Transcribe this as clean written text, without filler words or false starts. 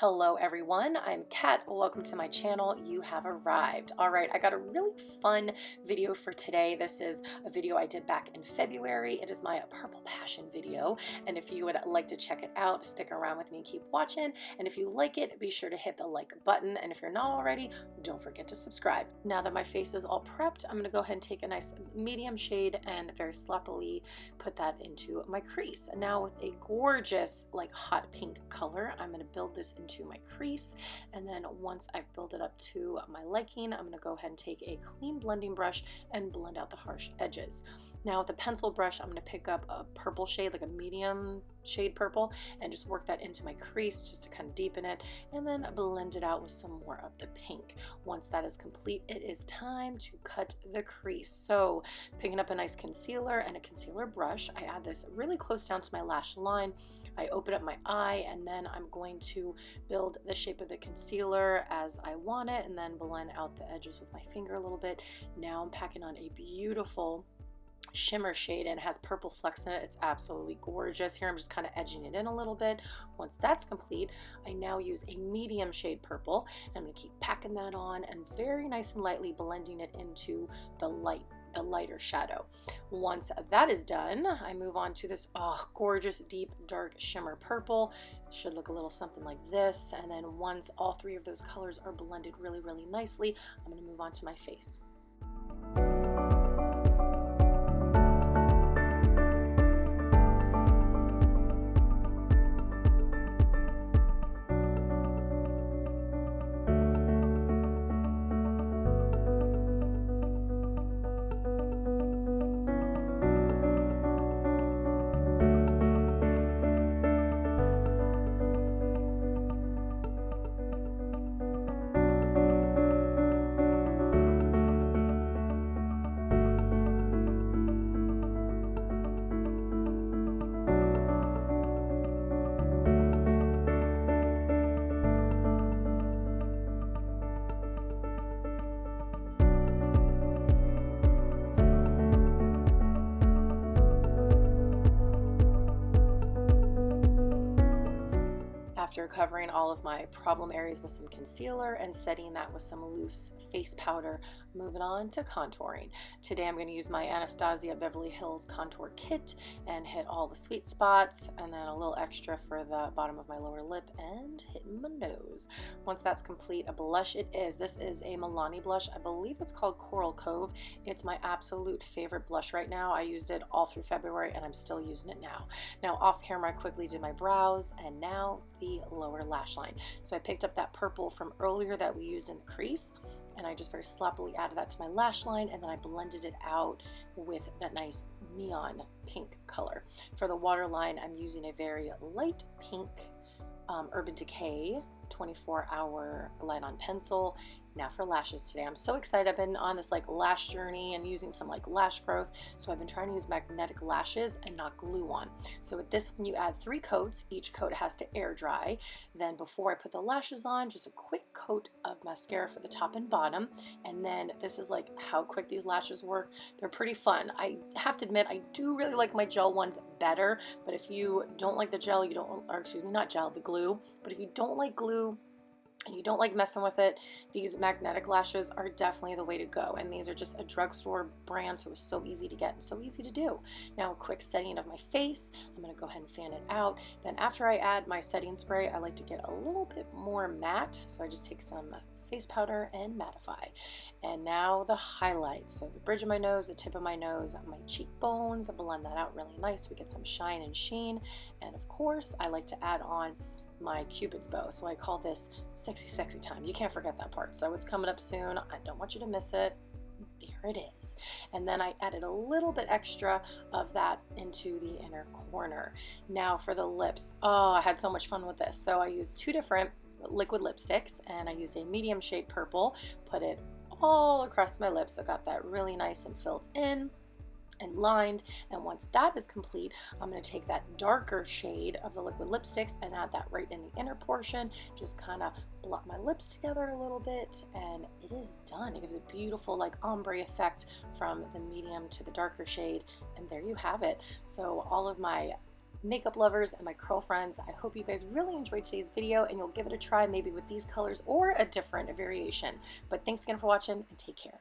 Hello everyone, I'm Kat. Welcome to my channel. You have arrived. All right, I got a really fun video for today. This is a video I did back in February. It is my Purple Passion video, and if you would like to check it out, stick around with me and keep watching. And if you like it, be sure to hit the like button, and if you're not already, don't forget to subscribe. Now that my face is all prepped, I'm going to go ahead and take a nice medium shade and very sloppily put that into my crease. And now with a gorgeous like hot pink color, I'm going to build this into my crease, and then once I've built it up to my liking, I'm going to go ahead and take a clean blending brush and blend out the harsh edges. Now with the pencil brush, I'm going to pick up a purple shade, like a medium shade purple, and just work that into my crease just to kind of deepen it, and then blend it out with some more of the pink. Once that is complete, it is time to cut the crease. So picking up a nice concealer and a concealer brush, I add this really close down to my lash line. I open up my eye, and then I'm going to build the shape of the concealer as I want it, and then blend out the edges with my finger a little bit. Now I'm packing on a beautiful shimmer shade, and it has purple flecks in it. It's absolutely gorgeous. Here I'm just kind of edging it in a little bit. Once that's complete, I now use a medium shade purple, and I'm going to keep packing that on and very nice and lightly blending it into the lighter shadow. Once that is done, I move on to this gorgeous deep dark shimmer purple. It should look a little something like this, and then once all three of those colors are blended really nicely, I'm going to move on to my face. After covering all of my problem areas with some concealer and setting that with some loose face powder, moving on to contouring. Today I'm going to use my Anastasia Beverly Hills contour kit and hit all the sweet spots, and then a little extra for the bottom of my lower lip and hitting my nose. Once that's complete, a blush it is. This is a Milani blush. I believe it's called Coral Cove. It's my absolute favorite blush right now. I used it all through February, and I'm still using it now. Now off camera I quickly did my brows, and now the lower lash line. So I picked up that purple from earlier that we used in the crease, and I just very sloppily added that to my lash line, and then I blended it out with that nice neon pink color. For the waterline, I'm using a very light pink Urban Decay 24-hour glide on pencil. Now for lashes today, I'm so excited. I've been on this like lash journey and using some like lash growth, so I've been trying to use magnetic lashes and not glue on. So with this one, you add 3 coats. Each coat has to air dry. Then before I put the lashes on, just a quick coat of mascara for the top and bottom, and then this is like how quick these lashes work. They're pretty fun. I have to admit, I do really like my gel ones better, but if you don't like the gel, you don't, or excuse me, not gel, the glue, but if you don't like glue and you don't like messing with it, these magnetic lashes are definitely the way to go. And these are just a drugstore brand, so it's so easy to get and so easy to do. Now a quick setting of my face. I'm going to go ahead and fan it out. Then after I add my setting spray, I like to get a little bit more matte, so I just take some face powder and mattify. And now the highlights. So the bridge of my nose, the tip of my nose, my cheekbones, I blend that out really nice. We get some shine and sheen. And of course, I like to add on my Cupid's bow. So I call this sexy time. You can't forget that part. So it's coming up soon. I don't want you to miss it. There it is. And then I added a little bit extra of that into the inner corner. Now for the lips. Oh, I had so much fun with this. So I used 2 different liquid lipsticks, and I used a medium shade purple, put it all across my lips. I got that really nice and filled in and lined. And once that is complete, I'm going to take that darker shade of the liquid lipsticks and add that right in the inner portion, just kind of blot my lips together a little bit, and it is done. It gives a beautiful like ombre effect from the medium to the darker shade, and there you have it. So all of my makeup lovers and my curl friends, I hope you guys really enjoyed today's video and you'll give it a try maybe with these colors or a different variation. But thanks again for watching and take care.